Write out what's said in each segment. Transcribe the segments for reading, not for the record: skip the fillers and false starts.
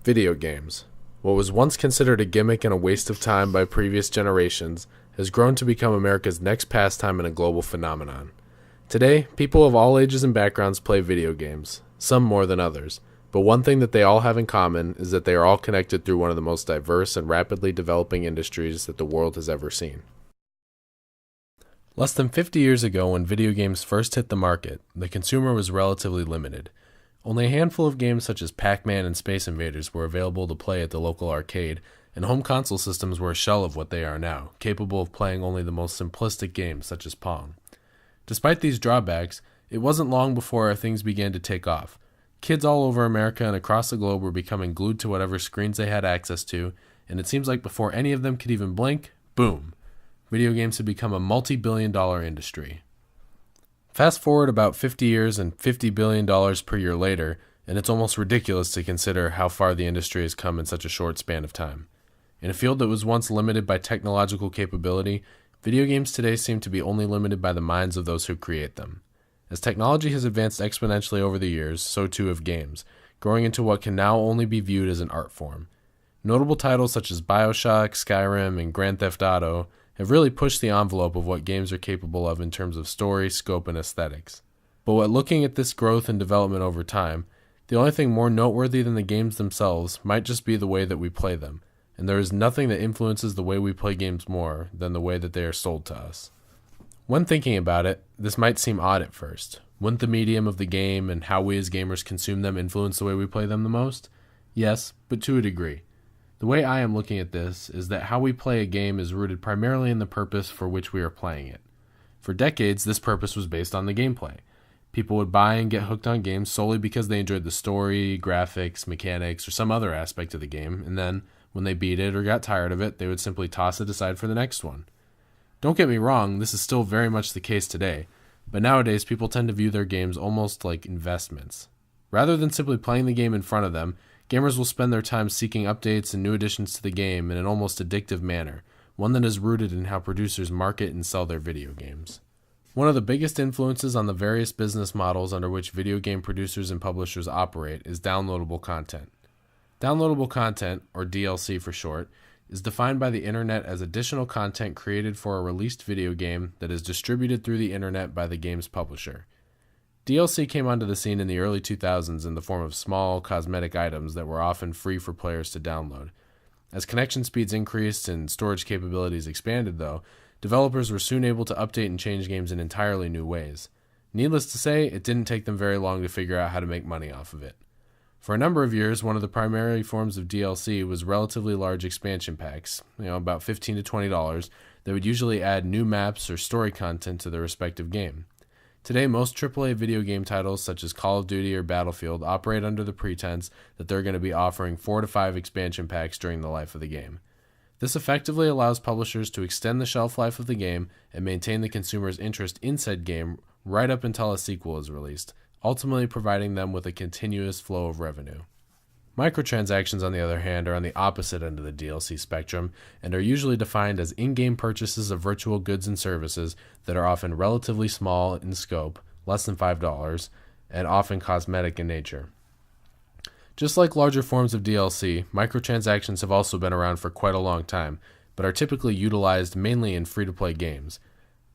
Video games. What was once considered a gimmick and a waste of time by previous generations has grown to become America's next pastime and a global phenomenon. Today, people of all ages and backgrounds play video games, some more than others, but one thing that they all have in common is that they are all connected through one of the most diverse and rapidly developing industries that the world has ever seen. Less than 50 years ago, when video games first hit the market, the consumer was relatively limited. Only a handful of games such as Pac-Man and Space Invaders were available to play at the local arcade, and home console systems were a shell of what they are now, capable of playing only the most simplistic games such as Pong. Despite these drawbacks, it wasn't long before things began to take off. Kids all over America and across the globe were becoming glued to whatever screens they had access to, and it seems like before any of them could even blink, boom, video games had become a multi-billion-dollar industry. Fast forward about 50 years and $50 billion per year later, and it's almost ridiculous to consider how far the industry has come in such a short span of time. In a field that was once limited by technological capability, video games today seem to be only limited by the minds of those who create them. As technology has advanced exponentially over the years, so too have games, growing into what can now only be viewed as an art form. Notable titles such as BioShock, Skyrim, and Grand Theft Auto have really pushed the envelope of what games are capable of in terms of story, scope, and aesthetics. But when looking at this growth and development over time, the only thing more noteworthy than the games themselves might just be the way that we play them, and there is nothing that influences the way we play games more than the way that they are sold to us. When thinking about it, this might seem odd at first. Wouldn't the medium of the game and how we as gamers consume them influence the way we play them the most? Yes, but to a degree. The way I am looking at this is that how we play a game is rooted primarily in the purpose for which we are playing it. For decades, this purpose was based on the gameplay. People would buy and get hooked on games solely because they enjoyed the story, graphics, mechanics, or some other aspect of the game, and then, when they beat it or got tired of it, they would simply toss it aside for the next one. Don't get me wrong, this is still very much the case today, but nowadays people tend to view their games almost like investments. Rather than simply playing the game in front of them, gamers will spend their time seeking updates and new additions to the game in an almost addictive manner, one that is rooted in how producers market and sell their video games. One of the biggest influences on the various business models under which video game producers and publishers operate is downloadable content. Downloadable content, or DLC for short, is defined by the internet as additional content created for a released video game that is distributed through the internet by the game's publisher. DLC came onto the scene in the early 2000s in the form of small, cosmetic items that were often free for players to download. As connection speeds increased and storage capabilities expanded, though, developers were soon able to update and change games in entirely new ways. Needless to say, it didn't take them very long to figure out how to make money off of it. For a number of years, one of the primary forms of DLC was relatively large expansion packs, about $15 to $20, that would usually add new maps or story content to the respective game. Today, most AAA video game titles such as Call of Duty or Battlefield operate under the pretense that they're going to be offering 4 to 5 expansion packs during the life of the game. This effectively allows publishers to extend the shelf life of the game and maintain the consumer's interest in said game right up until a sequel is released, ultimately providing them with a continuous flow of revenue. Microtransactions, on the other hand, are on the opposite end of the DLC spectrum and are usually defined as in-game purchases of virtual goods and services that are often relatively small in scope, less than $5, and often cosmetic in nature. Just like larger forms of DLC, microtransactions have also been around for quite a long time, but are typically utilized mainly in free-to-play games.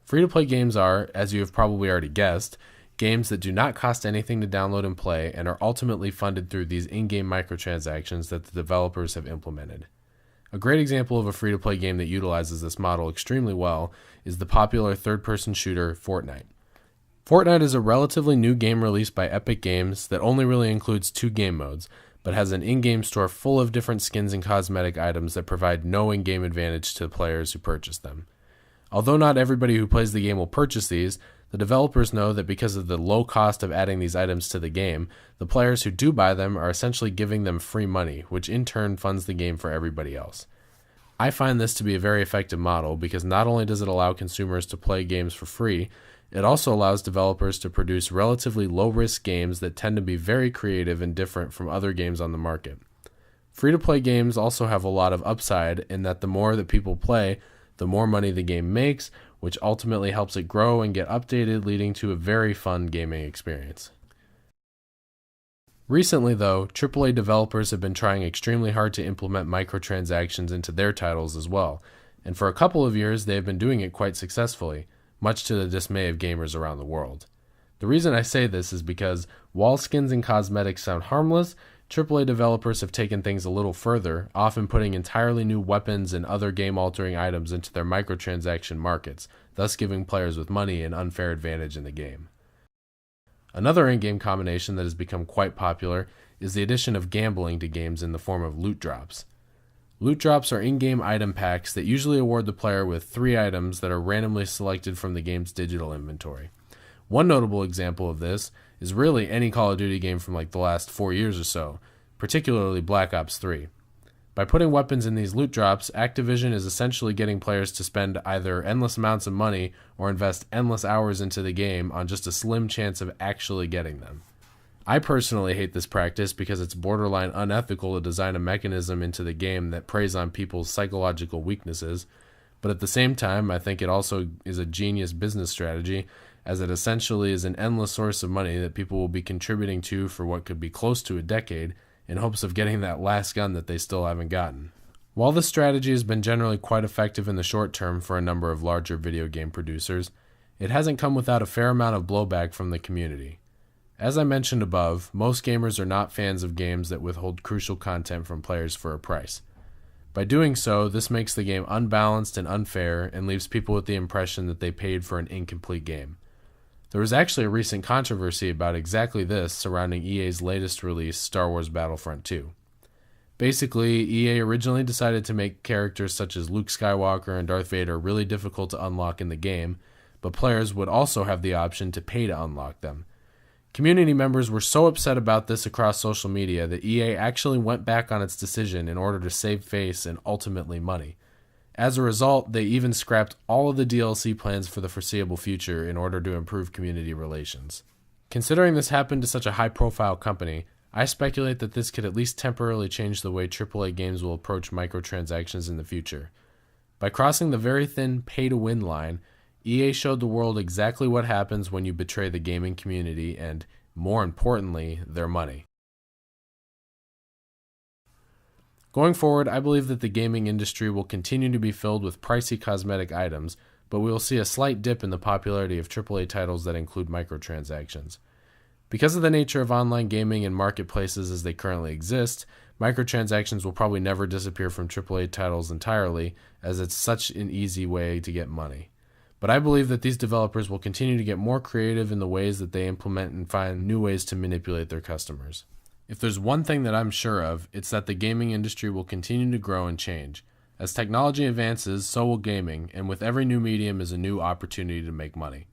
Free-to-play games are, as you have probably already guessed, games that do not cost anything to download and play and are ultimately funded through these in-game microtransactions that the developers have implemented. A great example of a free-to-play game that utilizes this model extremely well is the popular third-person shooter Fortnite. Fortnite is a relatively new game released by Epic Games that only really includes 2 game modes, but has an in-game store full of different skins and cosmetic items that provide no in-game advantage to players who purchase them. Although not everybody who plays the game will purchase these, the developers know that because of the low cost of adding these items to the game, the players who do buy them are essentially giving them free money, which in turn funds the game for everybody else. I find this to be a very effective model because not only does it allow consumers to play games for free, it also allows developers to produce relatively low-risk games that tend to be very creative and different from other games on the market. Free-to-play games also have a lot of upside in that the more that people play, the more money the game makes, which ultimately helps it grow and get updated, leading to a very fun gaming experience. Recently, though, AAA developers have been trying extremely hard to implement microtransactions into their titles as well, and for a couple of years they have been doing it quite successfully, much to the dismay of gamers around the world. The reason I say this is because, while skins and cosmetics sound harmless, AAA developers have taken things a little further, often putting entirely new weapons and other game-altering items into their microtransaction markets, thus giving players with money an unfair advantage in the game. Another in-game combination that has become quite popular is the addition of gambling to games in the form of loot drops. Loot drops are in-game item packs that usually award the player with 3 items that are randomly selected from the game's digital inventory. One notable example of this is really any Call of Duty game from like the last 4 years or so, particularly Black Ops 3. By putting weapons in these loot drops, Activision is essentially getting players to spend either endless amounts of money or invest endless hours into the game on just a slim chance of actually getting them. I personally hate this practice because it's borderline unethical to design a mechanism into the game that preys on people's psychological weaknesses, but at the same time, I think it also is a genius business strategy, as it essentially is an endless source of money that people will be contributing to for what could be close to a decade, in hopes of getting that last gun that they still haven't gotten. While this strategy has been generally quite effective in the short term for a number of larger video game producers, it hasn't come without a fair amount of blowback from the community. As I mentioned above, most gamers are not fans of games that withhold crucial content from players for a price. By doing so, this makes the game unbalanced and unfair and leaves people with the impression that they paid for an incomplete game. There was actually a recent controversy about exactly this surrounding EA's latest release, Star Wars Battlefront 2. Basically, EA originally decided to make characters such as Luke Skywalker and Darth Vader really difficult to unlock in the game, but players would also have the option to pay to unlock them. Community members were so upset about this across social media that EA actually went back on its decision in order to save face and ultimately money. As a result, they even scrapped all of the DLC plans for the foreseeable future in order to improve community relations. Considering this happened to such a high-profile company, I speculate that this could at least temporarily change the way AAA games will approach microtransactions in the future. By crossing the very thin pay-to-win line, EA showed the world exactly what happens when you betray the gaming community and, more importantly, their money. Going forward, I believe that the gaming industry will continue to be filled with pricey cosmetic items, but we will see a slight dip in the popularity of AAA titles that include microtransactions. Because of the nature of online gaming and marketplaces as they currently exist, microtransactions will probably never disappear from AAA titles entirely, as it's such an easy way to get money. But I believe that these developers will continue to get more creative in the ways that they implement and find new ways to manipulate their customers. If there's one thing that I'm sure of, it's that the gaming industry will continue to grow and change. As technology advances, so will gaming, and with every new medium is a new opportunity to make money.